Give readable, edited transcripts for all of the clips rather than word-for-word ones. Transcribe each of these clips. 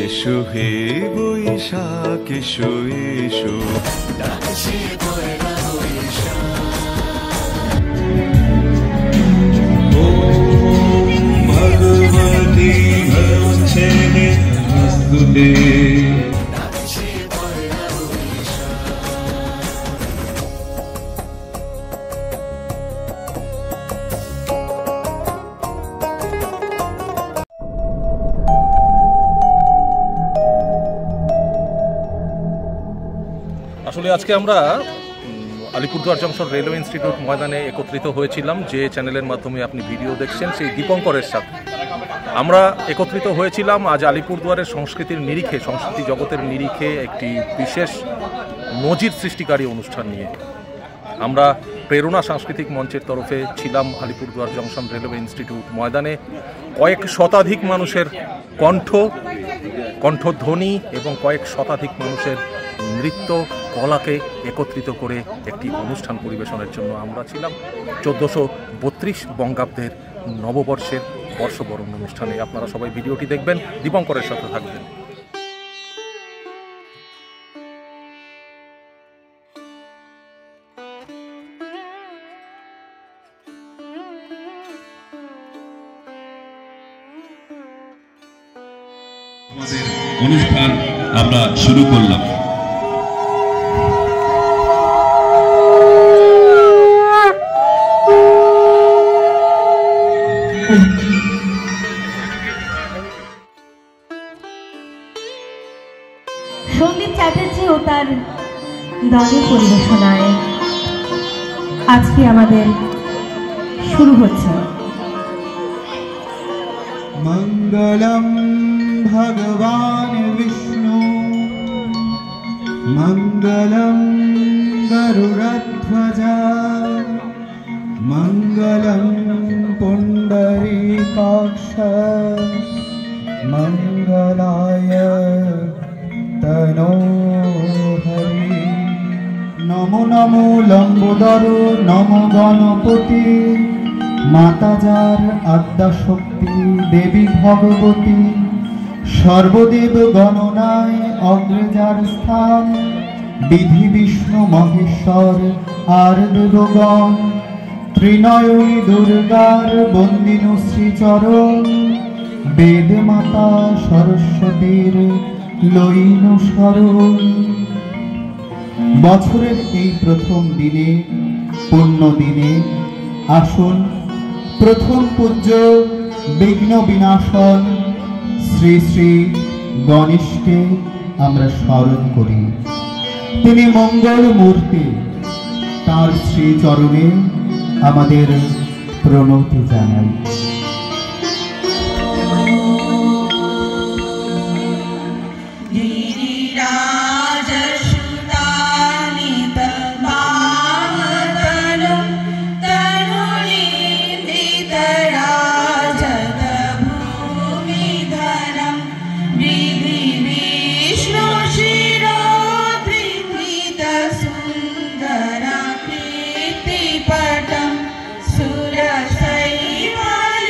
এসো হে বৈশাখ এসো এসো, ডাকছে পয়লা বৈশাখ। ওম ভগবতী ভগবতে নমস্তুতে। আসলে আজকে আমরা আলিপুরদুয়ার জংশন রেলওয়ে ইনস্টিটিউট ময়দানে একত্রিত হয়েছিলাম, যে চ্যানেলের মাধ্যমে আপনি ভিডিও দেখছেন সেই দীপঙ্করের সাথে। আমরা একত্রিত হয়েছিলাম আজ আলিপুরদুয়ারের সংস্কৃতির নিরিখে, সংস্কৃতি জগতের নিরিখে একটি বিশেষ নজির সৃষ্টিকারী অনুষ্ঠান নিয়ে। আমরা প্রেরণা সাংস্কৃতিক মঞ্চের তরফে ছিলাম আলিপুরদুয়ার জংশন রেলওয়ে ইনস্টিটিউট ময়দানে। কয়েক শতাধিক মানুষের কণ্ঠধ্বনি এবং কয়েক শতাধিক মানুষের নৃত্য কলাকে একত্রিত করে একটি অনুষ্ঠান পরিবেশনের জন্য আমরা ছিলাম 1432 বঙ্গাব্দের নববর্ষের বর্ষবরণ অনুষ্ঠানে। আপনারা সবাই ভিডিওটি দেখবেন, দীপঙ্করের সাথে থাকবেন। আমাদের অনুষ্ঠান আমরা শুরু করলাম। সন্দীপ চ্যাটার্জি ও তার দলের পরিবেশনায় আজকে আমাদের শুরু হচ্ছে। মঙ্গলম ভগবান বিষ্ণু মঙ্গলম গরুড়ধ্বজা মঙ্গলম পুণ্ডরীকাক্ষ মঙ্গলায় তনো হরি। নমো নমো লম্বোদর নমো গণপতি, মাতা যার আদ্যাশক্তি দেবী ভগবতী, সর্বদেব গণনায় অগ্রজার স্থান, বিধি বিষ্ণু মহেশ্বর আর দেবগণ, ত্রিনয়নী দুর্গার বন্দিনু শ্রীচরণ, বেদ মাতা সরস্বতীর লইনু শরণ। বছরের এই প্রথম দিনে, পুণ্য দিনে, আসুন প্রথম পূজ্য বিঘ্ন বিনাশন শ্রী শ্রী গণেশকে আমরা স্মরণ করি। তিনি মঙ্গল মূর্তি, তার শ্রীচরণে আমাদের প্রণতি জানাই। सुरशैवाय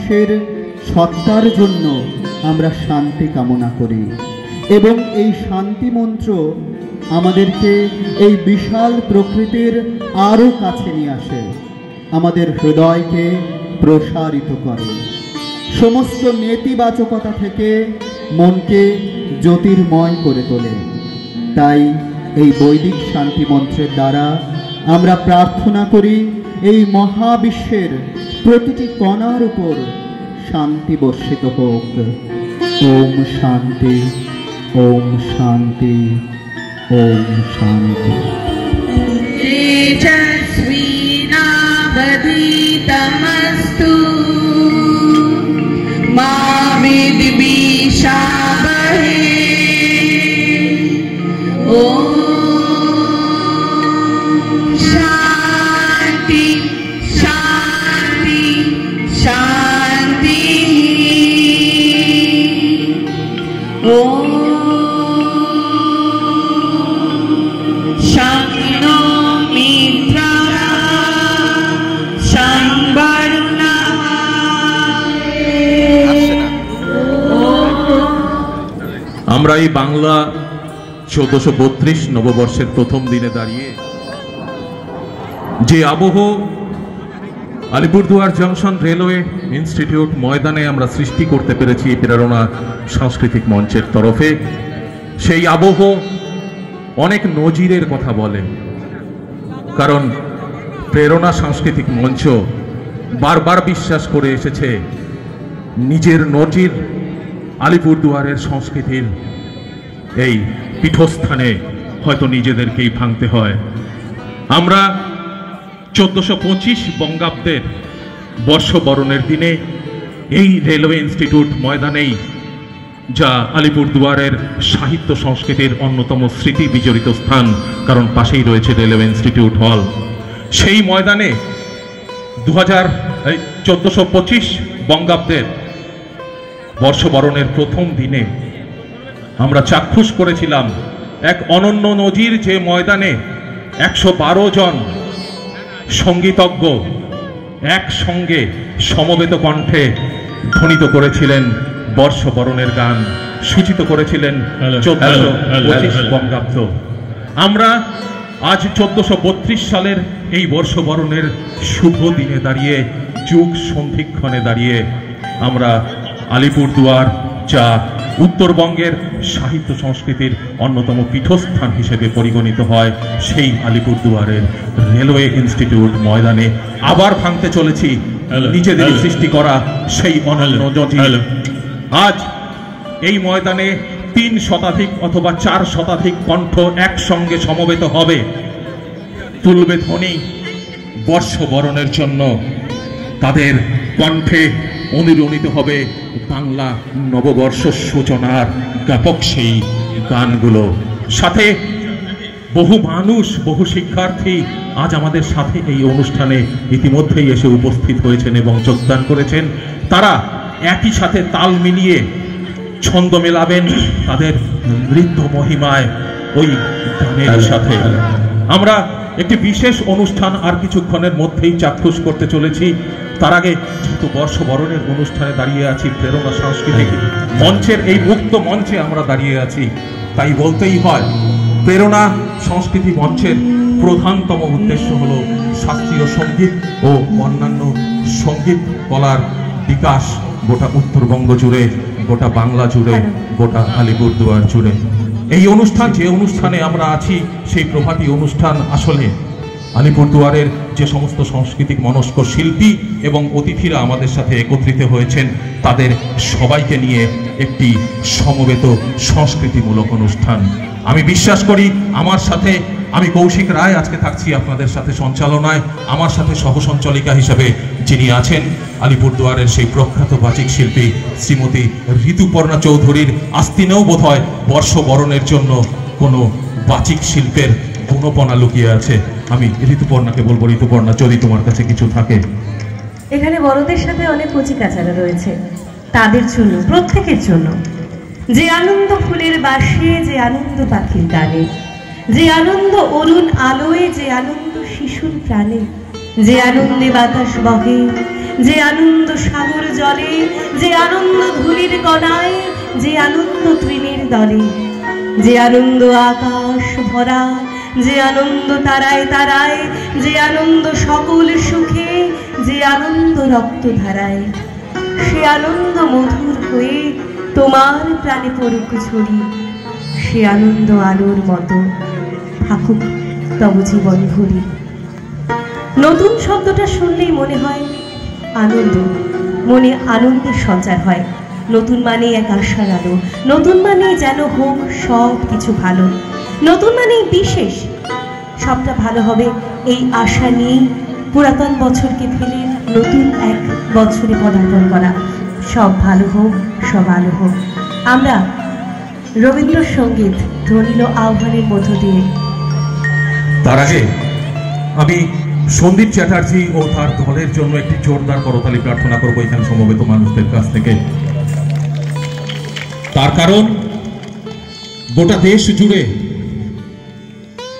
মহাবিশ্বের সত্তার জন্য আমরা শান্তি কামনা করি এবং এই শান্তি মন্ত্র আমাদেরকে এই বিশাল প্রকৃতির আরও কাছে নিয়ে আসে, আমাদের হৃদয়কে প্রসারিত করে, সমস্ত নেতিবাচকতা থেকে মনকে জ্যোতির্ময় করে তোলে। তাই এই বৈদিক শান্তি মন্ত্রের দ্বারা আমরা প্রার্থনা করি এই মহাবিশ্বের প্রতিটি কণার উপর শান্তি বর্ষিত হোক। ওম শান্তি, ওম শান্তি, ওম শান্তি। तेजस्विनावधीतमस्तु मा विद्विषावहे। ॐ शान्ति शान्ति शान्ति। ॐ शन्नो मित्रः शं वरुणः। আমরা এই বাংলা 1432 নববর্ষের প্রথম দিনে দাঁড়িয়ে যে আবহ আলিপুরদুয়ার জংশন রেলওয়ে ইনস্টিটিউট ময়দানে আমরা সৃষ্টি করতে পেরেছি প্রেরণা সাংস্কৃতিক মঞ্চের তরফে, সেই আবহ অনেক নজিরের কথা বলে। কারণ প্রেরণা সাংস্কৃতিক মঞ্চ বারবার বিশ্বাস করে এসেছে নিজের নজির আলিপুরদুয়ারের সংস্কৃতির এই পীঠস্থানে হয়তো নিজেদেরকেই ভাঙতে হয়। আমরা 1425 বঙ্গাব্দের বর্ষবরণের দিনে এই রেলওয়ে ইনস্টিটিউট ময়দানেই, যা আলিপুরদুয়ারের সাহিত্য সংস্কৃতির অন্যতম স্মৃতি বিজড়িত স্থান, কারণ পাশেই রয়েছে রেলওয়ে ইনস্টিটিউট হল, সেই ময়দানে 1425 বঙ্গাব্দের বর্ষবরণের প্রথম দিনে আমরা চাক্ষুষ করেছিলাম এক অনন্য নজির, যে ময়দানে 112 জন সঙ্গীতজ্ঞ একসঙ্গে সমবেত কণ্ঠে ধ্বনিত করেছিলেন বর্ষবরণের গান, সূচিত করেছিলেন 1425 বঙ্গাব্দ। আমরা আজ 1432 সালের এই বর্ষবরণের শুভ দিনে দাঁড়িয়ে, যুগ সন্ধিক্ষণে দাঁড়িয়ে আমরা আলিপুরদুয়ার, যা উত্তরবঙ্গের সাহিত্য সংস্কৃতির অন্যতম পীঠস্থান হিসেবে পরিগণিত হয়, সেই আলিপুরদুয়ারের রেলওয়ে ইনস্টিটিউট ময়দানে আবার ভাঙতে চলেছি নিজেদের সৃষ্টি করা সেই অনন্য নজির। আজ এই ময়দানে 3 শতাধিক অথবা 4 শতাধিক কণ্ঠ একসঙ্গে সমবেত হবে, তুলবে ধ্বনি বর্ষবরণের জন্য। তাদের কণ্ঠে অনুরণিত হবে বাংলা নববর্ষ সূচনার ব্যাপক সেই গানগুলো। সাথে বহু মানুষ, বহু শিক্ষার্থী আজ আমাদের সাথে এই অনুষ্ঠানে ইতিমধ্যেই এসে উপস্থিত হয়েছেন এবং যোগদান করেছেন। তারা একই সাথে তাল মিলিয়ে ছন্দ মেলাবেন তাদের নৃত্য মহিমায় ওই গানের সাথে। আমরা একটি বিশেষ অনুষ্ঠান আর কিছুক্ষণের মধ্যেই চাক্ষুষ করতে চলেছি। তার আগে যেহেতু বর্ষবরণের অনুষ্ঠানে দাঁড়িয়ে আছি, প্রেরণা সাংস্কৃতিক মঞ্চের এই মুক্ত মঞ্চে আমরা দাঁড়িয়ে আছি, তাই বলতেই হয় প্রেরণা সংস্কৃতি মঞ্চের প্রধানতম উদ্দেশ্য হলো শাস্ত্রীয় সঙ্গীত ও অন্যান্য সঙ্গীত কলার বিকাশ গোটা উত্তরবঙ্গ জুড়ে, গোটা বাংলা জুড়ে, গোটা আলিপুরদুয়ার জুড়ে। এই অনুষ্ঠান, যে অনুষ্ঠানে আমরা আছি, সেই প্রভাতী অনুষ্ঠান আসলে আলিপুরদুয়ারের যে সমস্ত সাংস্কৃতিক মনস্ক শিল্পী এবং অতিথিরা আমাদের সাথে একত্রিত হয়েছেন, তাদের সবাইকে নিয়ে একটি সমবেত সংস্কৃতিমূলক অনুষ্ঠান। আমি বিশ্বাস করি আমার সাথে, আমি কৌশিক রায় আজকে থাকছি আপনাদের সাথে সঞ্চালনায়, আমার সাথে সহসঞ্চালিকা হিসেবে যিনি আছেন আলিপুরদুয়ারের সেই প্রখ্যাত বাচিক শিল্পী শ্রীমতী ঋতুপর্ণা চৌধুরীর আস্তিনেও বোধহয় বর্ষবরণের জন্য কোনো বাচিক শিল্পের গুণপনা লুকিয়ে আছে। আমি ঋতুপর্ণাকে বলবো, ঋতুপর্ণা, যদি তোমার কাছে কিছু থাকে। এখানে বড়দের সাথে অনেক কচিকাচারা রয়েছে, তাদের জন্য, প্রত্যেকের জন্য যে আনন্দ ফুলের বাসে, যে আনন্দ পাখির গানে, যে আনন্দ অরুণ আলোয়, যে আনন্দ শিশুর প্রাণে, যে আনন্দে বাতাস বহে, যে আনন্দ সাগর জলে, যে আনন্দ ধূলির কণায়, যে আনন্দ তৃণের দলে, যে আনন্দ আকাশ ভরা, যে আনন্দ তারায় তারায়, যে আনন্দ সকল সুখে, যে আনন্দ রক্তধারায়, সে আনন্দ মধুর হয়ে তোমার প্রাণে পড়ুক ঝরি, সে আনন্দ আলোর মতো থাকুক তব জীবন ভরি। নতুন শব্দটা শুনলেই মনে হয় আনন্দ, মনে আনন্দের সঞ্চার হয়। নতুন মানে এক আশার আলো, নতুন মানে যেন হোক সব কিছু ভালো, নতুন মানে বিশেষ, সবটা ভালো হবে এই আশা নিয়েই পুরাতন বছরকে ফেলে নতুন এক বছরে পদার্পণ করা। সব ভালো হোক, সব আলো হোক। আমরা রবীন্দ্রসঙ্গীত ধ্বনিল আহ্বানের মধ্য দিয়ে। তার আগে আমি সন্দীপ চ্যাটার্জি ও তার দলের জন্য একটি জোরদার করতালি প্রার্থনা করবো এখানে সমবেত মানুষদের কাছ থেকে। তার কারণ গোটা দেশ জুড়ে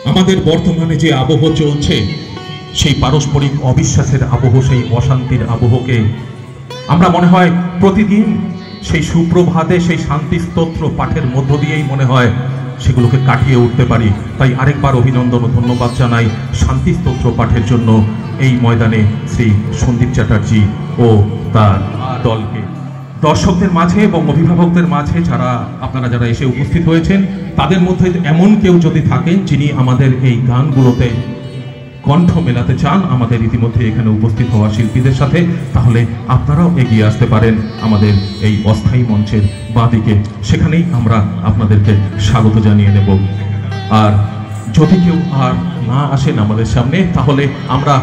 আমাদের বর্তমানে যে আবহ চলছে, সেই পারস্পরিক অবিশ্বাসের আবহ, সেই অশান্তির আবহকে আমরা মনে হয় প্রতিদিন সেই সুপ্রভাতে সেই শান্তি স্তোত্র পাঠের মধ্য দিয়েই মনে হয় সেগুলোকে কাটিয়ে উঠতে পারি। তাই আরেকবার অভিনন্দন ও ধন্যবাদ জানাই শান্তি স্তোত্র পাঠের জন্য এই ময়দানে শ্রী সন্দীপ চ্যাটার্জি ও তার দলকে। দর্শকদের মাঝে এবং অভিভাবকদের মাঝে আপনারা যারা এসে উপস্থিত হয়েছেন, তাদের মধ্যে এমন কেউ যদি থাকেন যিনি আমাদের এই গানগুলোতে কণ্ঠ মেলাতে চান আমাদের ইতিমধ্যে এখানে উপস্থিত হওয়া শিল্পীদের সাথে, তাহলে আপনারাও এগিয়ে আসতে পারেন আমাদের এই অস্থায়ী মঞ্চের বাঁদিকে। সেখানেই আমরা আপনাদেরকে স্বাগত জানিয়ে নেব। আর যদি কেউ আর না আসেন আমাদের সামনে, তাহলে আমরা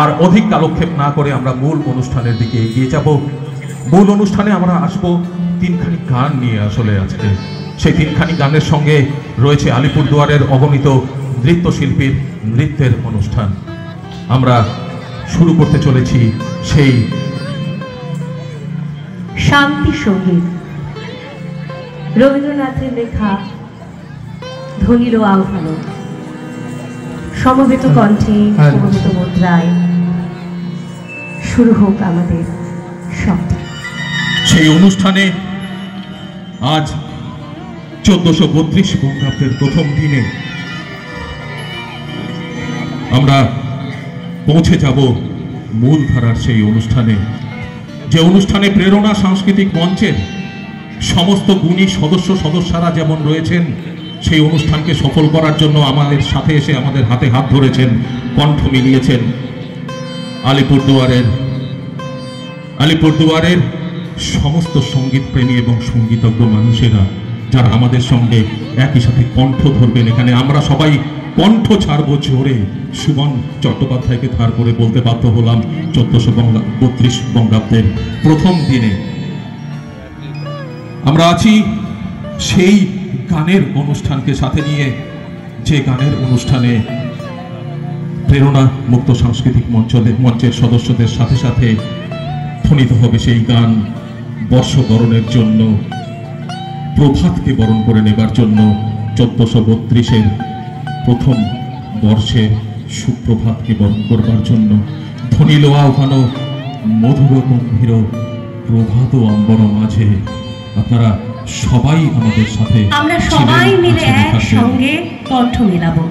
আর অধিক কালক্ষেপ না করে আমরা মূল অনুষ্ঠানের দিকে এগিয়ে যাব। মূল অনুষ্ঠানে আমরা আসবো তিনখানি গান নিয়ে। আসলে আজকে সেই তিনখানি গানের সঙ্গে রয়েছে আলিপুরদুয়ারের অগণিত নৃত্যশিল্পীর নৃত্যের অনুষ্ঠান। আমরা শুরু করতে চলেছি সেই শান্তি সঙ্গীত, রবীন্দ্রনাথের লেখা ধ্বনিল আহ্বান, সমবেত কণ্ঠে সমবেত মুদ্রায় শুরু হোক আমাদের শব্দ। সেই অনুষ্ঠানে আজ 1432 বঙ্গাব্দের প্রথম দিনে আমরা পৌঁছে যাব মূলধারার সেই অনুষ্ঠানে, যে অনুষ্ঠানে প্রেরণা সাংস্কৃতিক মঞ্চের সমস্ত গুণী সদস্যরা যেমন রয়েছেন, সেই অনুষ্ঠানকে সফল করার জন্য আমাদের সাথে এসে আমাদের হাতে হাত ধরেছেন, কণ্ঠ মিলিয়েছেন আলিপুরদুয়ারের সমস্ত সঙ্গীত প্রেমী এবং সঙ্গীতজ্ঞ মানুষেরা, যারা আমাদের সঙ্গে একই সাথে কণ্ঠ ধরবেন। এখানে আমরা সবাই কণ্ঠ ছাড়বো জোরে। সুমন চট্টোপাধ্যায়কে ধার করে বলতে বাধ্য হলাম 1432 বঙ্গাব্দের প্রথম দিনে আমরা আছি সেই গানের অনুষ্ঠানকে সাথে নিয়ে, যে গানের অনুষ্ঠানে প্রেরণা মুক্ত সাংস্কৃতিক মঞ্চের সদস্যদের সাথে সাথে ধ্বনিত হবে সেই গান বর্ষবরণের জন্য, প্রভাতকে বরণ করে নেবার জন্য, 1432-এর প্রথম বর্ষে সুপ্রভাতকে বরণ করবার জন্য। ধ্বনিল আহ্বান মধুর গম্ভীর প্রভাত অম্বর মাঝে। আপনারা সবাই আমাদের সাথে, আমরা সবাই মিলে একসঙ্গে কণ্ঠ মেলাবো।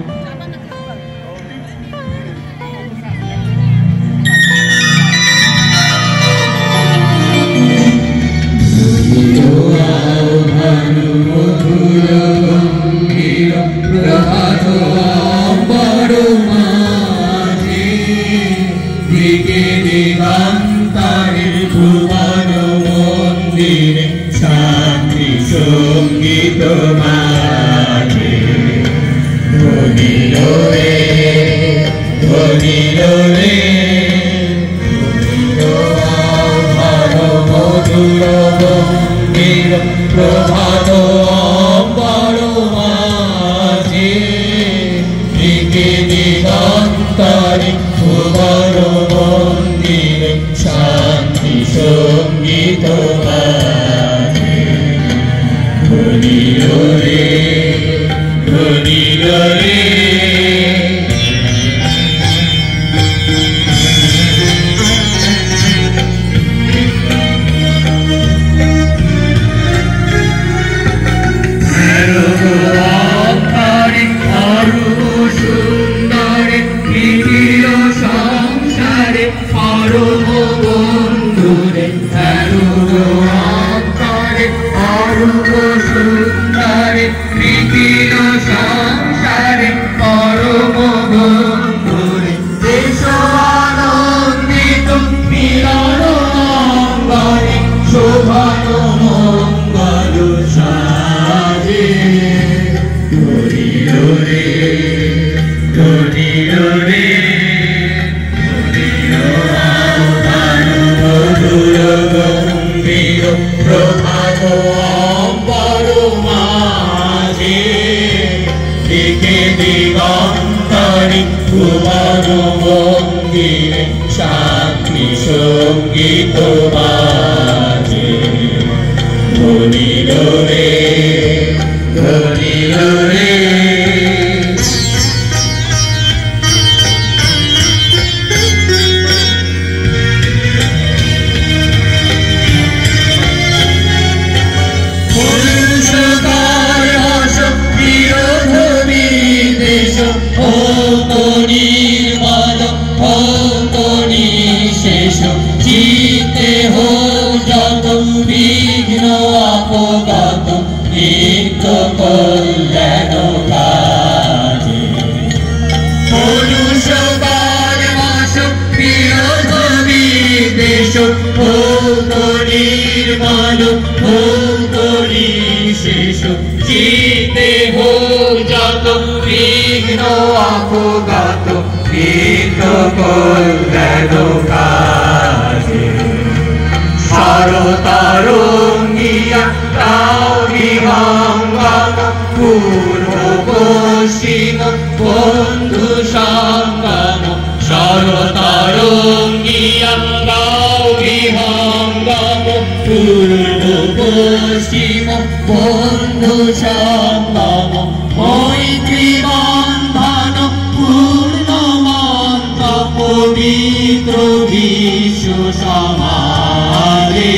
মঙ্গল সাজে ধরিল রে ধরিল রে ধরিল আহ্বান মধুর গম্ভীর প্রভাত অম্বর মাঝে দিকে দিগন্তরে ভুবন মন্দিরে শান্তি সঙ্গীত বাজে ধরিল রে ধরিল রে চিতে হো যত বিঘ্ন আপগত নিত্য কল্যাণ কাজে পরুষবার মাস প্রিয় ধবি দেশ ভোগ নির্মাণ ভোগ নিশেষ চিতে হো যত বিঘ্ন আপগত নিত্য কল্যাণ কাজে শরতরঙ্গিয়া তাও বিহঙ্গম পূর্ব পশ্চিম বন্ধু সঙ্গম শরতরঙ্গিয়া তাও বিহঙ্গম পূর্ব পশ্চিম বন্ধু সঙ্গম মৈত্রী বন্ধন পূর্ণ মন্ত্র পবিত্র বিশ্ব সমাজে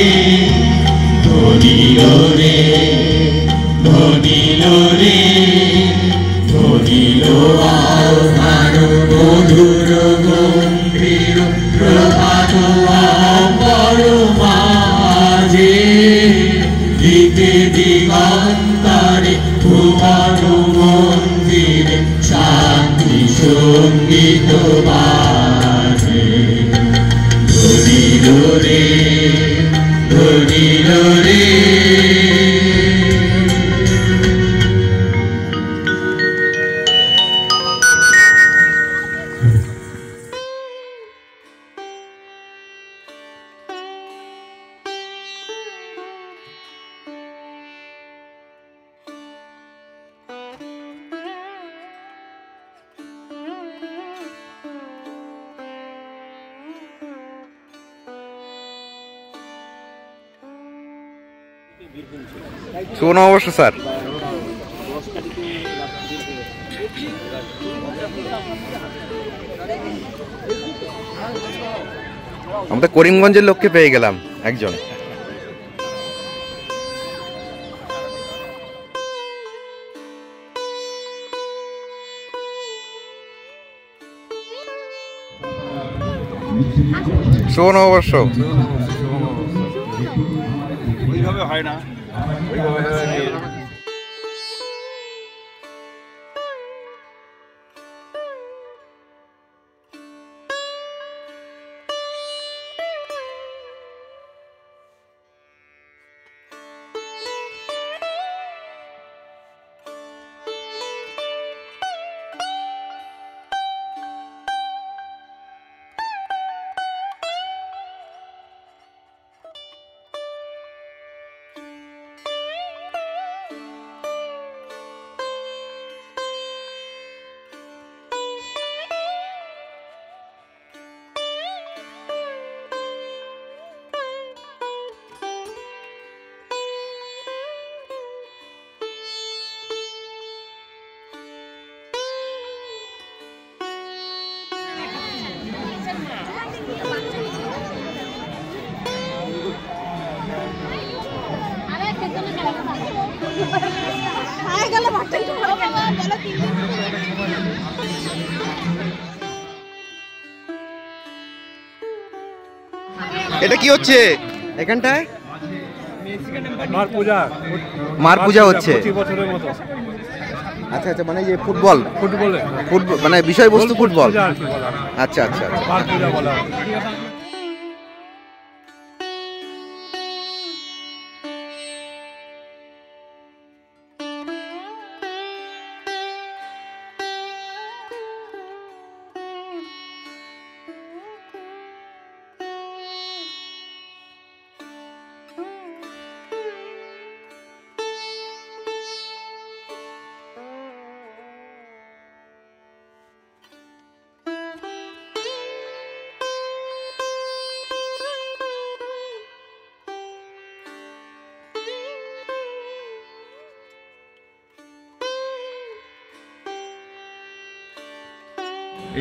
ধরিল রে ধরিল রে ধরিল আহ্বান মধুর গম্ভীর প্রভাত অম্বর মাঝে দিকে দিগন্তরে ভুবন মন্দিরে শান্তি সঙ্গীত বাজে ধরিল রে ধরিল রে শুভ নববর্ষ স্যার। আমরা করিমগঞ্জের লোককে পেয়ে গেলাম একজন। শুভ নববর্ষ। ওইভাবে হয় না, এটা কি হচ্ছে এখানটায়? মার পূজা হচ্ছে। আচ্ছা আচ্ছা, মানে যে ফুটবল মানে বিষয়বস্তু ফুটবল। আচ্ছা আচ্ছা আচ্ছা।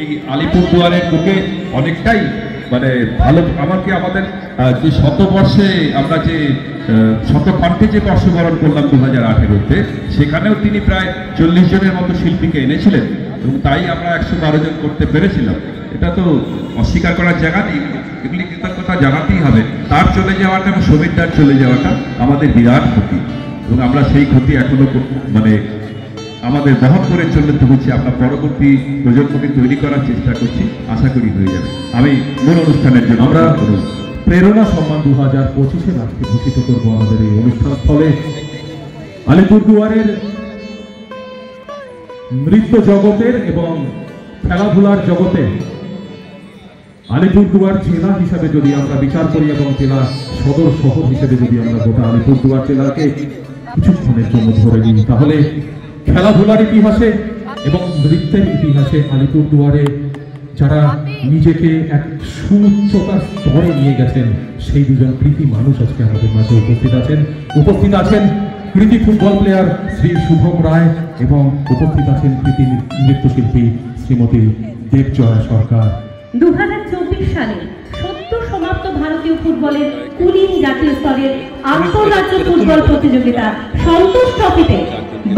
এই আলিপুরদুয়ারের বুকে অনেকটাই মানে ভালো আমাদের যে শতবর্ষে আমরা যে শতকণ্ঠে যে বর্ষবরণ করলাম 2018-তে, সেখানেও তিনি প্রায় 40 জনের মতো শিল্পীকে এনেছিলেন এবং তাই আমরা 112 জন করতে পেরেছিলাম। এটা তো অস্বীকার করার জায়গা নেই, এগুলি কৃতজ্ঞতা জানাতেই হবে। তার চলে যাওয়াটা এবং সমীরদার চলে যাওয়াটা আমাদের বিরাট ক্ষতি এবং আমরা সেই ক্ষতি এখনো মানে আমাদের বহন করে চলতে হচ্ছে। আমরা পরবর্তী প্রজন্মকে তৈরি করার চেষ্টা করছি, আশা করি হয়ে যাবে। আমি মূল অনুষ্ঠানের জন্য আমরা প্রেরণা সম্মান 2025-এর আজকে ঘোষিত করবো আমাদের এই অনুষ্ঠান স্থলে। আলিপুরদুয়ারের নৃত্য জগতের এবং খেলাধুলার জগতে আলিপুরদুয়ার জেলা হিসাবে যদি আমরা বিচার করি এবং জেলা সদর শহর হিসেবে যদি আমরা গোটা আলিপুরদুয়ার জেলাকে কিছুক্ষণের জন্য ধরে নিই, তাহলে খেলাধুলার ইতিহাসে এবং নৃত্যের ইতিহাসে আলিপুরদুয়ারে যারা নিজেকে এক সুউচ্চতার স্তরে নিয়ে গেছেন সেই দুজন কৃতি মানুষ আজকে আমাদের মাঝে উপস্থিত আছেন কৃতি ফুটবল প্লেয়ার শ্রী শুভম রায় এবং উপস্থিত আছেন কৃতি নৃত্যশিল্পী শ্রীমতী দেবজয়া সরকার। 2024 সালে সদ্য সমাপ্ত ভারতীয় ফুটবলের কুলিন জাতীয় স্তরের আন্তঃরাজ্য ফুটবল প্রতিযোগিতা সন্তোষ ট্রফিতে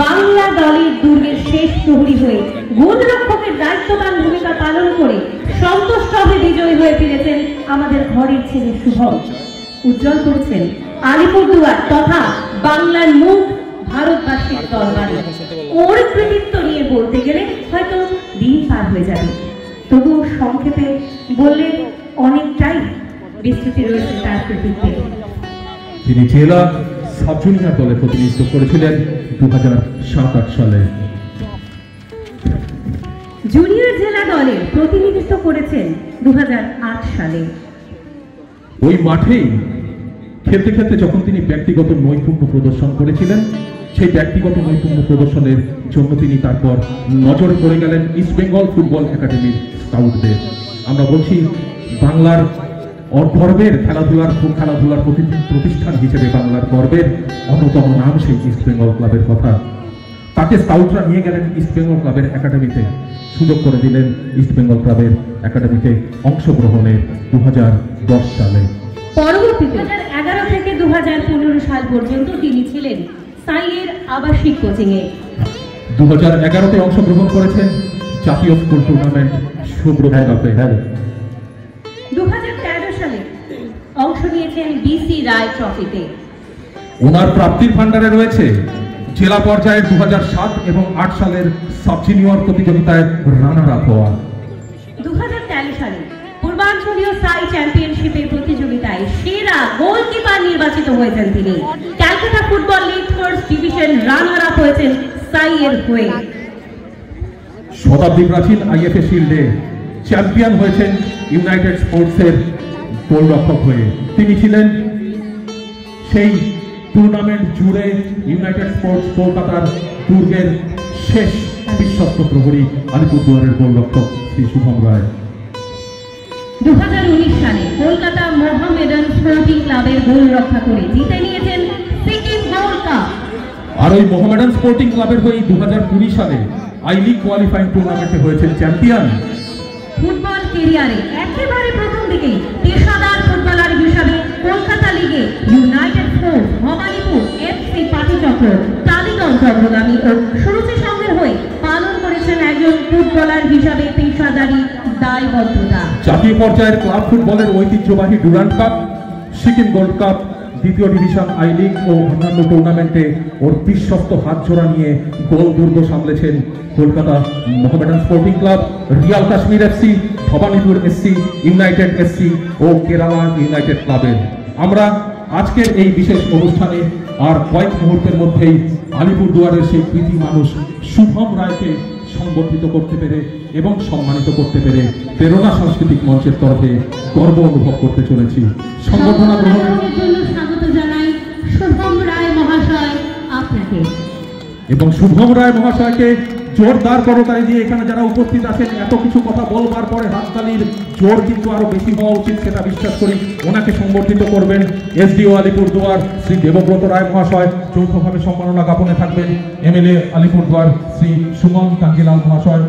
বাংলা দলের দুর্গের শেষ প্রহরী হয়ে গোলরক্ষকের দায়িত্ববান ভূমিকা পালন করে সন্তোষ ট্রফি বিজয়ী হয়ে ফিরেছেন আমাদের ঘরের ছেলে শুভম। উজ্জ্বল করেছেন আলিপুরদুয়ার তথা বাংলার মুখ ভারতবাসীর দরবারে। ওর কৃতিত্ব নিয়ে বলতে গেলে হয়তো দিন পার হয়ে যাবে, তবুও সংক্ষেপে বললে অনেকটাই বিস্তৃতি রয়েছে তার কৃতিত্বে। তিনি জেলা সাব জুনিয়র দলে প্রতিনিধিত্ব করেছিলেন 2007-8 সালে। জুনিয়র জেলা দলে প্রতিনিধিত্ব করেছেন 2008 সালে। ওই মাঠেই খেলতে খেলতে যখন তিনি ব্যক্তিগত নৈপুণ্য প্রদর্শন করেছিলেন, সেই ব্যক্তিগত নৈপুণ্য প্রদর্শনের জন্য তিনি তারপর নজরে পড়ে গেলেন ইস্ট বেঙ্গল ফুটবল একাডেমির স্কাউটদের। আমরা বলছি বাংলার গর্বের খেলাধুলার প্রতিষ্ঠান হিসেবে বাংলার গর্বের অন্যতম নাম সেই ইস্ট বেঙ্গল ক্লাবের কথা। তাকে স্কাউটরা নিয়ে গেলেন ইস্ট বেঙ্গল ক্লাবের একাডেমিতে, সুযোগ করে দিলেন ইস্ট বেঙ্গল ক্লাবের একাডেমিতে অংশগ্রহণের 2010 সালে। পরবর্তীতে 2011 থেকে 2015 সাল পর্যন্ত তিনি ছিলেন সাইয়ের আবাসিক কোচিংয়ে। 2011-তে অংশগ্রহণ করেছেন জাতীয় স্কুল টুর্নামেন্ট সুব্রত কাপে। 2013 সালে অংশ নিয়েছেন বিসি রায় ট্রফিতে। ওনার প্রাপ্তির ভান্ডারে রয়েছে জেলা পর্যায়ের 2007 এবং 8 সালের সাব জুনিয়র প্রতিযোগিতায় রানার আপ হওয়া। 2013 সালে পূর্বাঞ্চলীয় সাই চ্যাম্পিয়নশিপের প্রতিযোগিতায় সেরা গোলকিপার নির্বাচিত হয়েছেন তিনি। Calcutta football league first division runner up হয়েছেন সাইয়ের হয়ে। শতাব্দী প্রাচীন আইএফএ শিল্ডে চ্যাম্পিয়ন হয়েছেন ইউনাইটেড স্পোর্টসের গোলরক্ষক হয়ে। তিনি ছিলেন সেই টুর্নামেন্ট জুড়ে ইউনাইটেড স্পোর্টস কলকাতার দুর্গের শেষ বিশ্বস্ত প্রহরী আলিপুরদুয়ারের গোলরক্ষক শ্রী শুভম রায়। 2019 সালে কলকাতা মোহামেডান স্পোর্টিং ক্লাবের গোল রক্ষা করে জিতে নিয়েছেন সিকিম গোল্ড কাপ। আর ওই মোহামেডান স্পোর্টিং ক্লাবের হয়ে 2020 সালে আই লিগ কোয়ালিফাইং টুর্নামেন্টে হয়েছেন চ্যাম্পিয়ন। ফুটবল ক্যারিয়ারে একেবারে প্রথম দিকেই পেশাদার ফুটবলার হিসাবে কলকাতা লিগে United Sports, Bhawanipur FC Patichakra, Tollygunge Agragami ও সুরুচি সংঘের হয়ে পালন করেছেন একজন ফুটবলার হিসাবে পেশাদারি দায়বদ্ধতা। জাতীয় পর্যায়ের ক্লাব ফুটবলের ঐতিহ্যবাহী Durand cup, Sikkim gold cup, দ্বিতীয় ডিভিশন আই লিগ ও অন্যান্য টুর্নামেন্টে ওর বিশ্বস্ত হাত জোড়া নিয়ে গোল দুর্গ সামলেছেন Kolkata Mohammedan sporting club, Real Kashmir FC, Bhawanipur SC, United SC ও কেরালা ইউনাইটেড ক্লাবের। আমরা আজকের এই বিশেষ অনুষ্ঠানে আর কয়েক মুহূর্তের মধ্যেই আলিপুরদুয়ারের সেই কৃতি মানুষ শুভম রায়কে সংবর্ধিত করতে পেরে এবং সম্মানিত করতে পেরে প্রেরণা সাংস্কৃতিক মঞ্চের তরফে গর্ব অনুভব করতে চলেছি। সংবর্ধনা গ্রহণের জন্য স্বাগত জানাই শুভম রায় মহাশয় আপনাকে। এবং শুভম রায় মহাশয়কে জোরদার করতালি দিয়ে এখানে যারা উপস্থিত আছেন, এত কিছু কথা বলবার পরে হাততালির জোর কিন্তু আরো বেশি হওয়া উচিত, সেটা বিশ্বাস করি। ওনাকে সংবর্ধিত করবেন এসডিও আলিপুরদুয়ার শ্রী দেবব্রত রায় মহাশয়, যৌথভাবে সম্মাননা জ্ঞাপনে থাকবেন এমএলএ আলিপুরদুয়ার শ্রী সুমন কাঞ্জিলাল মহাশয়।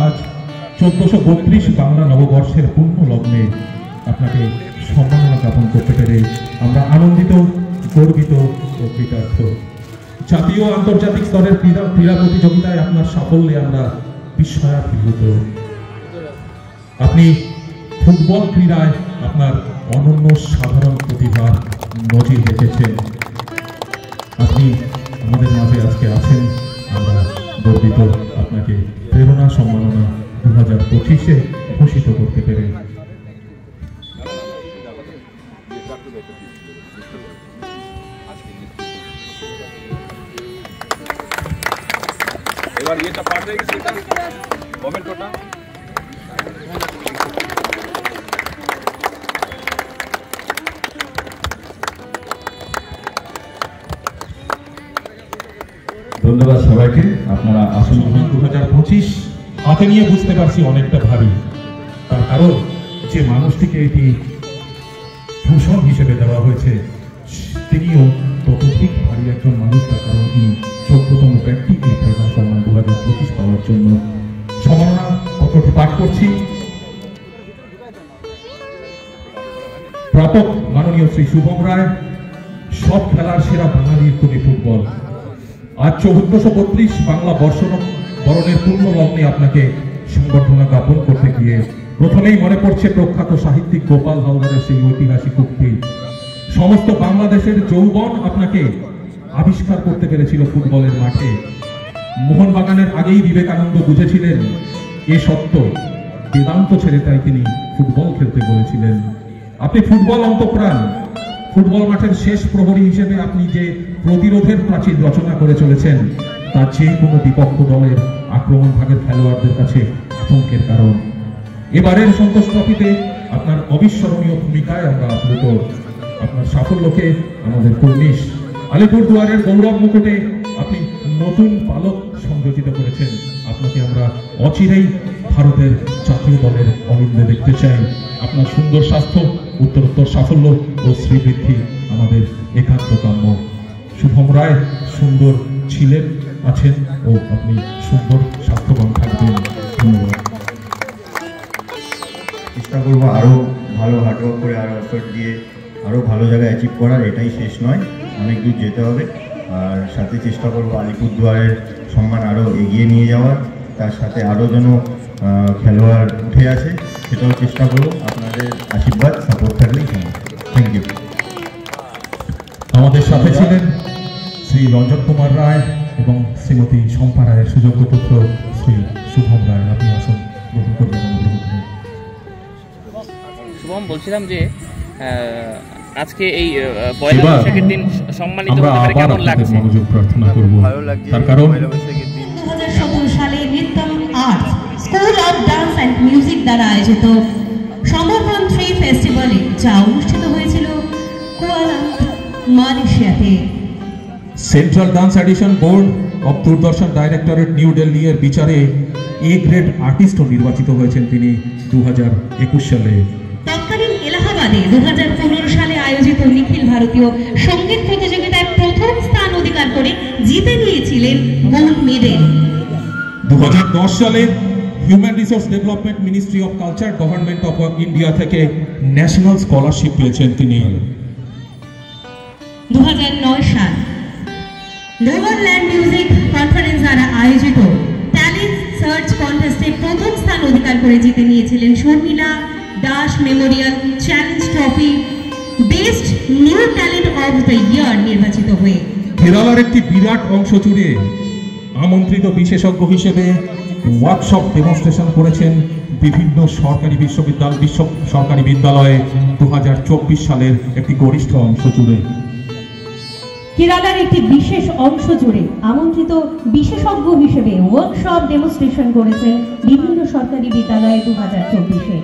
আজ 1432 বাংলা নববর্ষের পূর্ণ লগ্নে আপনাকে সম্মাননা জ্ঞাপন করতে পেরে আমরা আনন্দিত, গর্বিত ও কৃতার্থ। জাতীয় আন্তর্জাতিক স্তরের ক্রীড়া প্রতিযোগিতায় আপনার সাফল্যে আমরা বিস্ময়াভিভূত। আপনি ফুটবল ক্রীড়ায় আপনার অনন্য সাধারণ প্রতিভার নজির রেখেছেন। আপনি আমাদের মাঝে আজকে আছেন, আমরা গর্বিত আপনাকে প্রেরণা সম্মাননা 2025-এ ঘোষিত করতে পেরে। এবার এটা পাঠ হয়ে গেছে, এটা কমেন্টটা ধন্যবাদ সবাইকে। আপনারা আসুন। 2025 হাতে নিয়ে বুঝতে পারছি অনেকটা ভারী, তার কারণ যে মানুষটিকে এটি ভূষণ হিসেবে দেওয়া হয়েছে তিনিও ততোধিক ভারী একজন মানুষ, তার কারণ তিনি 14তম ব্যক্তি এই প্রেরণা সম্মান 2025 পাওয়ার জন্য। সম্মাননা পত্রটি পাঠ করছি। প্রাপক মাননীয় শ্রী শুভম রায়, সব খেলার সেরা বাঙালির কবি ফুটবল। আজ 1432 বাংলা বরণের পূর্ণ লগ্নে আপনাকে সংবর্ধনা জ্ঞাপন করতে গিয়ে প্রথমেই মনে পড়ছে প্রখ্যাত সাহিত্যিক গোপাল হালদারের সেই ঐতিহাসিক উক্তি, সমস্ত বাংলাদেশের যৌবন আপনাকে আবিষ্কার করতে পেরেছিল ফুটবলের মাঠে। মোহনবাগানের আগেই বিবেকানন্দ বুঝেছিলেন এ সত্য, বেদান্ত ছেড়ে তাই তিনি ফুটবল খেলতে বলেছিলেন। আপনি ফুটবল অন্তঃপ্রাণ। ফুটবল মাঠের শেষ প্রহরী হিসেবে আপনি যে প্রতিরোধের প্রাচীর রচনা করে চলেছেন তা যে কোনো বিপক্ষ দলের আক্রমণ ভাগের খেলোয়াড়দের কাছে আতঙ্কের কারণ। এবারের সন্তোষ ট্রফিতে আপনার অবিস্মরণীয় ভূমিকায় আমরা আপ্লুত। আপনার সাফল্যকে আমাদের কর্নিশ। আলিপুরদুয়ারের গৌরব মুকুটে আপনি নতুন পালক সংযোজিত করেছেন। আপনাকে আমরা অচিরেই ভারতের জাতীয় দলের অলিন্দে দেখতে চাই। আপনার সুন্দর স্বাস্থ্য, উত্তরোত্তর সাফল্য ও শ্রীবৃদ্ধি আমাদের একান্ত কাম্য। শুভম রায় সুন্দর ছিলেন, আছেন ও আপনি সুন্দর স্বাস্থ্যবান থাকবেন। ধন্যবাদ। চেষ্টা করবো আরও ভালো হার্ডওয়ার্ক করে, আরও এফোর্ট দিয়ে আরও ভালো জায়গায় অ্যাচিভ করার। এটাই শেষ নয়, অনেক দূর যেতে হবে। আর সাথে চেষ্টা করবো আলিপুরদুয়ারের সম্মান আরও এগিয়ে নিয়ে যাওয়ার, তার সাথে আরও যেন খেলোয়াড় উঠে আসে সেটাও চেষ্টা করবো। আপনাদের আশীর্বাদ, সাপোর্ট থাকলেই সম্ভব। Thank you. আমাদের সাথে ছিলেন শ্রী রঞ্জন কুমার রায় এবং শ্রীমতী শম্পা রায়ের সুযোগ্য পুত্র শ্রী শুভম রায়। আপনি আসুন, গ্রহণ করবেন। শুভম, বলছিলাম যে আজকে এই পয়লা বৈশাখের দিন সম্মানিত হতে পেরে কেমন লাগছে? মনোযোগ প্রার্থনা করব। তার কারণ 2017 সালে Nrityam art school of dance and music দ্বারা আয়োজিত সমর্পণ 3 ফেস্টিভ্যালে যা অনুষ্ঠিত হয়েছিল কুয়ালালামপুর, মালয়েশিয়াতে। Central dance audition board of Doordarshan directorate New Delhi এর বিচারে এ গ্রেড আর্টিস্টও নির্বাচিত হয়েছেন তিনি 2021 সালে। তৎকালীন এলাহাবাদে 2015 সালে আয়োজিত নিখিল ভারতীয় সঙ্গীত প্রতিযোগিতায় প্রথম স্থান অধিকার করে জিতে নিয়েছিলেন গোল্ড মেডেল। 2010 সালে human resource development ministry of culture government of India থেকে ন্যাশনাল স্কলারশিপ পেয়েছেন তিনি। 2009 সাল নেভারল্যান্ড মিউজিক কনফারেন্স দ্বারা আয়োজিত ট্যালেন্ট সার্চ কন্টেস্টে প্রথম স্থান অধিকার করে জিতে নিয়েছিলেন Sharmila Das Memorial challenge trophy best new talent of the year নির্বাচিত হয়ে। কেরালার একটি বিরাট অংশ জুড়ে আমন্ত্রিত বিশেষজ্ঞ হিসেবে ওয়ার্কশপ ডেমনস্ট্রেশন করেছেন বিভিন্ন সরকারি সরকারি বিদ্যালয়ে 2024 সালের একটি গরিষ্ঠ অংশ জুড়ে। কেরালার একটি বিশেষ অংশ জুড়ে আমন্ত্রিত বিশেষজ্ঞ হিসেবে ওয়ার্কশপ ডেমনস্ট্রেশন করেছেন বিভিন্ন সরকারি বিদ্যালয়ে 2024-এ।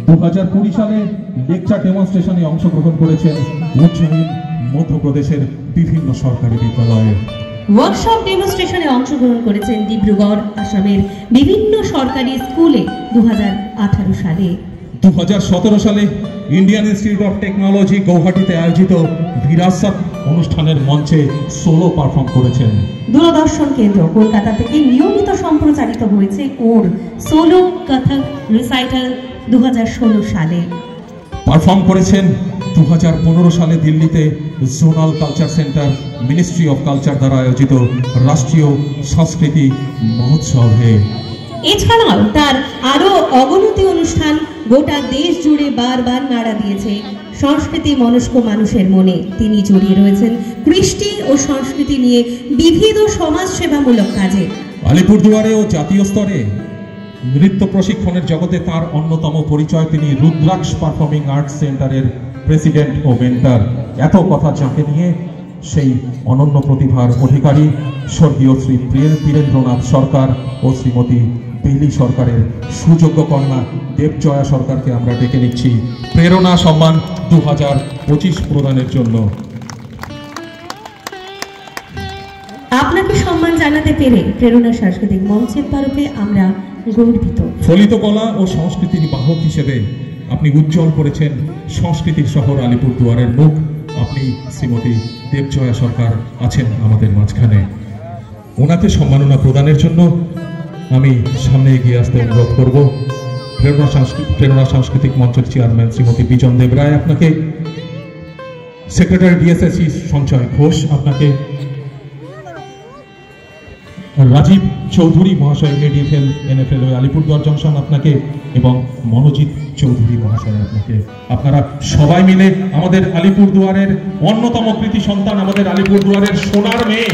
2020 সালে লেকচার ডেমনস্ট্রেশনে অংশগ্রহণ করেছেন উজ্জয়িন মধ্যপ্রদেশের বিভিন্ন সরকারি বিদ্যালয়ে। ওয়ার্কশপ ডেমনস্ট্রেশনে অংশগ্রহণ করেছেন ডিব্রুগড়, আসামের বিভিন্ন সরকারি স্কুলে 2018 সালে। 2017 সালে ইন্ডিয়ান ইনস্টিটিউট অফ টেকনোলজি গৌহাটিতে আয়োজিত বিরাসত অনুষ্ঠানের মঞ্চে সোলো পারফর্ম করেছেন। দূরদর্শন কেন্দ্র কলকাতা থেকে নিয়মিত সম্প্রচারিত হয়েছে ওর সোলো কথক রিসাইটাল 2016 সালে। পারফর্ম করেছেন 2015 সালে দিল্লিতে zonal culture centre ministry of culture দ্বারা আয়োজিত রাষ্ট্রীয় সংস্কৃতি মহোৎসবে। এছাড়াও তার আরো অগণিত অনুষ্ঠান গোটা দেশ জুড়ে বারবার নাড়া দিয়েছে সংস্কৃতি মনস্ক মানুষের মনে। তিনি জড়িয়ে রয়েছেন কৃষ্টি ও সংস্কৃতি নিয়ে বিবিধ সমাজসেবামূলক কাজে। আলিপুরদুয়ারে ও জাতীয় স্তরে নৃত্য প্রশিক্ষণের জগতে তার অন্যতম পরিচয়। তিনি রুদ্রাক্ষ পারফর্মিং আর্টস সেন্টারের প্রেসিডেন্ট ও মেন্টর। এত কথা যাকে নিয়ে সেই অনন্য প্রতিভার অধিকারী স্বর্গীয় শ্রী বীরেন্দ্রনাথ সরকার ও শ্রীমতী বেলি সরকারের সুযোগ্য কন্যা দেবজয়া সরকারকে আমরা ডেকে নিচ্ছি প্রেরণা সম্মান 2025 প্রদানের জন্য। আপনাকে সম্মান জানাতে পেরে প্রেরণা সাংস্কৃতিক মঞ্চের তরফে আমরা গর্বিত। ফলিত কলা ও সংস্কৃতির বাহক হিসেবে আপনি উজ্জ্বল করেছেন সংস্কৃতির শহর আলিপুরদুয়ারের মুখ। আপনি শ্রীমতী দেবজয়া সরকার আছেন আমাদের মাঝখানে। ওনাকে সম্মাননা প্রদানের জন্য আমি সামনে এগিয়ে আসতে অনুরোধ করব প্রেরণা সাংস্কৃতিক মঞ্চের চেয়ারম্যান শ্রীমতী বিজন দেব রায় আপনাকে, সেক্রেটারি ডিএসএসসি সঞ্চয় ঘোষ আপনাকে, রাজীব চৌধুরী মহাশয় এডিএফএল এনএফএল আলিপুরদুয়ার জংশন আপনাকে, এবং মনোজিৎ চৌধুরী মহাশয় আপনাকে। আপনারা সবাই মিলে আমাদের আলিপুরদুয়ারের অন্যতম কৃতি সন্তান, আমাদের আলিপুরদুয়ারের সোনার মেয়ে,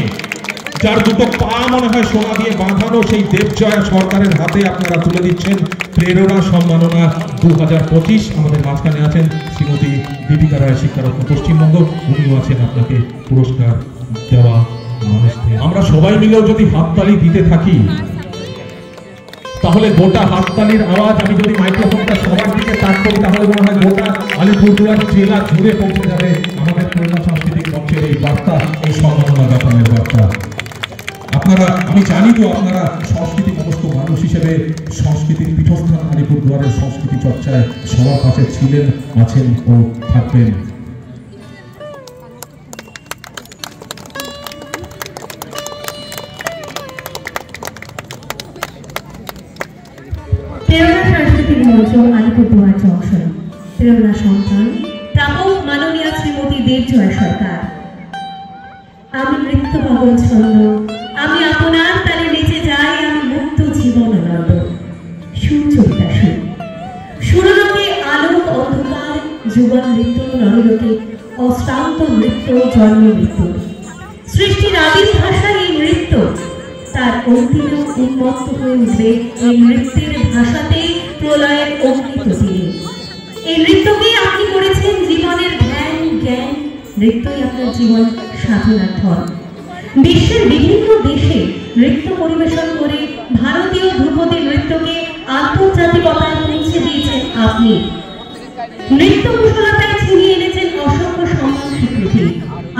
যার দুটো পা মনে হয় সোনা দিয়ে বাঁধানো, সেই দেবজয়া সরকারের হাতে আপনারা তুলে দিচ্ছেন প্রেরণা সম্মাননা 2025। আমাদের মাঝখানে আছেন শ্রীমতী দীপিকা রায়, শিক্ষারত্ন পশ্চিমবঙ্গ, উনিও আছেন আপনাকে পুরস্কার দেওয়া মানুষদের। আমরা সবাই মিলেও যদি হাততালি দিতে থাকি তাহলে গোটা হাততালির আওয়াজ, আমি যদি মাইক্রোফোনটা সবার দিকে তাক করি তাহলে মনে হয় গোটা আলিপুরদুয়ার জেলা জুড়ে পৌঁছে যাবে আমাদের প্রেরণা সাংস্কৃতিক মঞ্চের এই বার্তা, এই সম্মাননা জ্ঞাপনের বার্তা। আপনারা, আমি জানি তো আপনারা সংস্কৃতি মনস্ক মানুষ হিসেবে সংস্কৃতির পীঠস্থান আলিপুরদুয়ারের সংস্কৃতি চর্চায় সবার পাশে ছিলেন, আছেন ও থাকবেন। প্রেরণা সাংস্কৃতিক মঞ্চ আলিপুরদুয়ার জংশন। প্রেরণা সন্তান প্রাপক মাননীয় শ্রীমতী দেবজয়া সরকার। আমি নৃত্য পাগল ছন্দ, আমি আপনার তালে নেচে যাই, আমি মুক্ত জীবন আনন্দ। সুচরিতা সুর, সুরলোকে আলোক অন্ধকার, যুগল নৃত্য নরলোকে অশ্রান্ত নৃত্য, জন্ম মৃত্যু সৃষ্টির আদিম ভাষা এই নৃত্য। তার অন্তিম উন্মত্ত হয়ে উঠবে এই নৃত্যের ভাষাতে প্রলয়ের অঙ্কিত তিনি। এই নৃত্যকে আপনি করেছেন জীবনের ধ্যান জ্ঞান, নৃত্যই আপনার জীবন সাধনার ধন। বিশ্বের বিভিন্ন দেশে নৃত্য পরিবেশন করে ভারতীয় ধ্রুপদী নৃত্যকে আন্তর্জাতিকতায় পৌঁছে দিয়েছেন আপনি। নৃত্য কুশলতায় ছিনিয়ে এনেছেন অসংখ্য সম্মান স্বীকৃতি।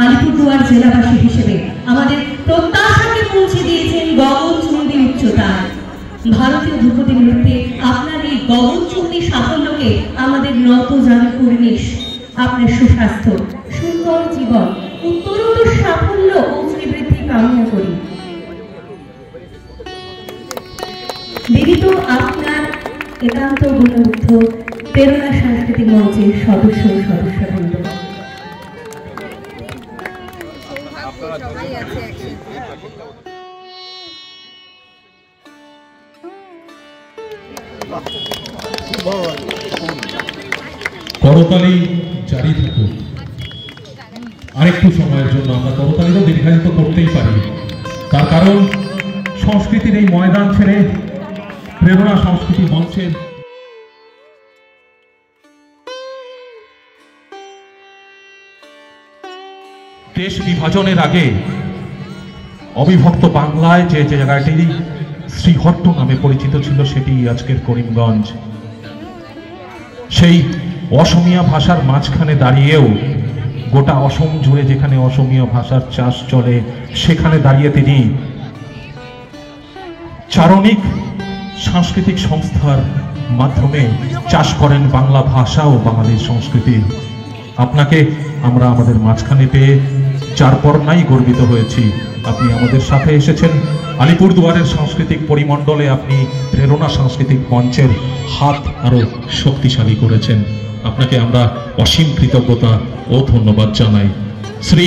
আলিপুরদুয়ার জেলাবাসী হিসেবে আমাদের প্রত্যাশাকে পৌঁছে দিয়েছেন গগনচুম্বী উচ্চতায়। ভারতীয় ধ্রুপদী নৃত্যে আপনার এই গগনচুম্বী সাফল্যকে আমাদের নত জানা কর্নিশ। আপনার সুস্বাস্থ্য, সুন্দর জীবন, উত্তরোত্তর সাফল্য ও শ্রীবৃদ্ধি কামনা করি। বিদিত আপনার একান্ত গুণমুগ্ধ প্রেরণা সাংস্কৃতিক মঞ্চের সদস্য সদস্যবৃন্দ। করতালি জারি থাকুক আরেকটু সময়ের জন্য। আমরা করতালিও দীর্ঘায়িত করতেই পারি, তার কারণ সংস্কৃতির এই ময়দান ছেড়ে প্রেরণা সংস্কৃতি মঞ্চের দেশ বিভাজনের আগে অবিভক্ত বাংলায় যে জায়গাটি শ্রীহট্ট নামে পরিচিত ছিল সেটি আজকের করিমগঞ্জ। সেই অসমীয়া ভাষার মাঝখানে দাঁড়িয়েও গোটা অসম জুড়ে যেখানে অসমীয়া ভাষার চাষ চলে সেখানে দাঁড়িয়ে তিনি চারণিক সাংস্কৃতিক সংস্থার মাধ্যমে চাষ করেন বাংলা ভাষা ও বাঙালির সংস্কৃতি। আপনাকে আমরা আমাদের মাঝখানে পেয়ে চারপরনাই গর্বিত হয়েছি। আপনি আমাদের সাথে এসেছেন আলিপুরদুয়ারের সাংস্কৃতিক পরিমণ্ডলে, আপনি প্রেরণা সাংস্কৃতিক মঞ্চের হাত আরও শক্তিশালী করেছেন। আপনাকে আমরা অসীম কৃতজ্ঞতা ও ধন্যবাদ জানাই। শ্রী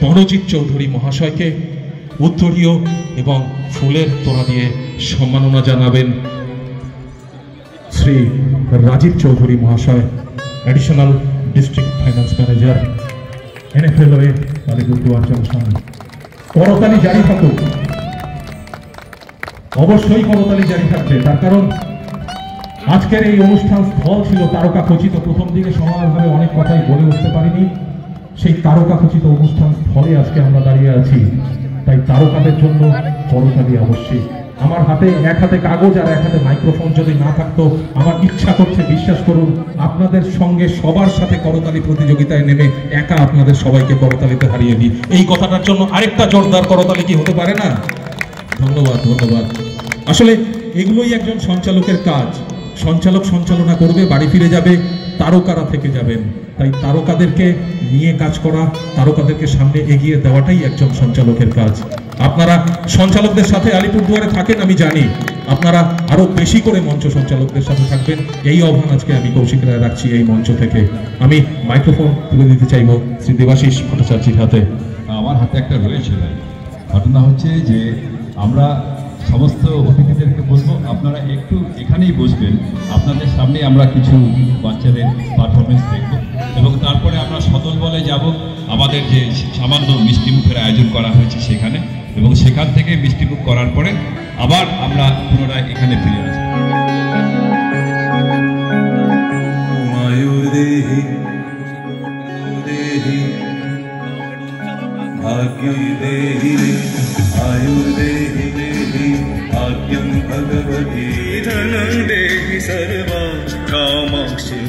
মনোজিৎ চৌধুরী মহাশয়কে উত্তরীয় এবং ফুলের তোড়া দিয়ে সম্মাননা জানাবেন শ্রী রাজীব চৌধুরী মহাশয়, additional district finance manager, NFLOA Alipurduar junction. করতালি জারি থাকুক, অবশ্যই করতালি জারি থাকবে। তার কারণ আজকের এই অনুষ্ঠান স্থল ছিল তারকা খচিত। প্রথম দিকে সমানভাবে অনেক কথাই বলে উঠতে পারিনি, সেই তারকা খচিত অনুষ্ঠান স্থলে আজকে আমরা দাঁড়িয়ে আছি। তাই তারকাদের জন্য করতালি অবশ্যই। আমার হাতে এক হাতে কাগজ আর এক হাতে মাইক্রোফোন যদি না থাকতো, আমার ইচ্ছা করছে, বিশ্বাস করুন, আপনাদের সঙ্গে সবার সাথে করতালি প্রতিযোগিতায় নেমে একা আপনাদের সবাইকে করতালিতে হারিয়ে দিই। এই কথাটার জন্য আরেকটা জোরদার করতালি কি হতে পারে না? ধন্যবাদ, ধন্যবাদ। আসলে এগুলোই একজন সঞ্চালকের কাজ। সঞ্চালক সঞ্চালনা করবে, বাড়ি ফিরে যাবে, তারকারা থেকে যাবেন। তাই তারকাদেরকে নিয়ে কাজ করা, তারকাদেরকে সামনে এগিয়ে দেওয়াটাই একজন সঞ্চালকের কাজ। আপনারা সঞ্চালকদের সাথে আলিপুরদুয়ারে থাকেন, আমি জানি। আপনারা আরো বেশি করে মঞ্চ সঞ্চালকদের সাথে থাকবেন, এই আহ্বান আজকে আমি কৌশিক রায় রাখছি এই মঞ্চ থেকে। আমি মাইক্রোফোন তুলে দিতে চাইব শ্রী দেবাশিস ভট্টাচার্যের হাতে। আমার হাতে একটা রয়েছে। ঘটনা হচ্ছে যে আমরা সমস্ত অতিথিদেরকে বলবো আপনারা একটু এখানেই বসবেন, আপনাদের সামনে আমরা কিছু বাচ্চাদের পারফরমেন্স দেখব এবং তারপরে আমরা সদল বলে যাব আমাদের যে সামান্য মিষ্টিমুখের আয়োজন করা হয়েছে সেখানে, এবং সেখান থেকে মিষ্টিমুখ করার পরে আবার আমরা পুনরায় এখানে ফিরে আসবো। भाग्यं भगवती धनं देहि सर्वा कामाक्षि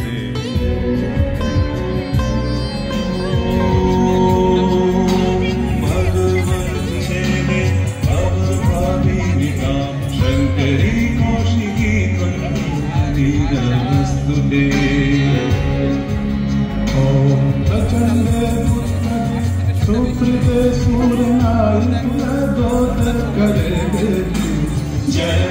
भगवती सेवे भवभाविनिका शङ्करी कौशिकी कन्दी नमस्तुते। ॐ प्रचण्ड सुकृते सूर्यनायक दोदर करे जय।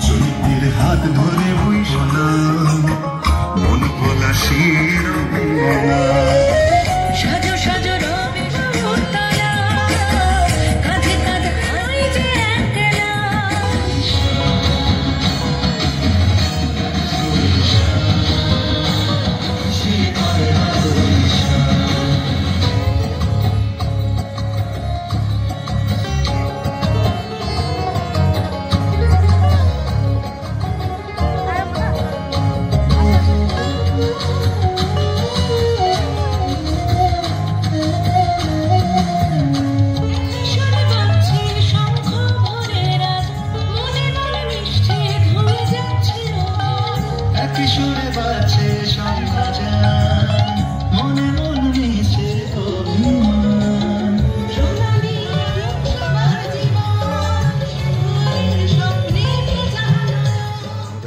চৈতির হাত ধরে বৈশালাম মন ভোলা শিরোমণা সাজো সাজো রবি সুতরা কাঁধে কাঁধ আই যে একলা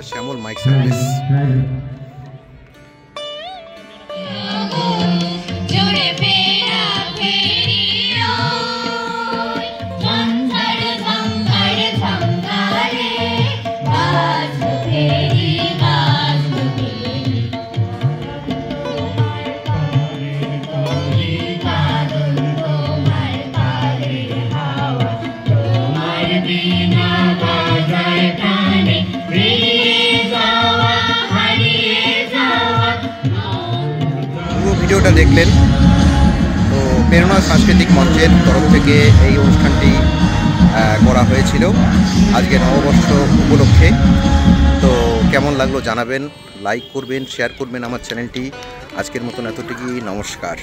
শ্যামল মাইক সার্ভিস। ভিডিওটা দেখলেন তো প্রেরণা সাংস্কৃতিক মঞ্চের তরফ থেকে এই অনুষ্ঠানটি করা হয়েছিল আজকে নববর্ষ উপলক্ষে। তো কেমন লাগলো জানাবেন, লাইক করবেন, শেয়ার করবেন আমার চ্যানেলটি। আজকের মতন এতটুকুই, নমস্কার।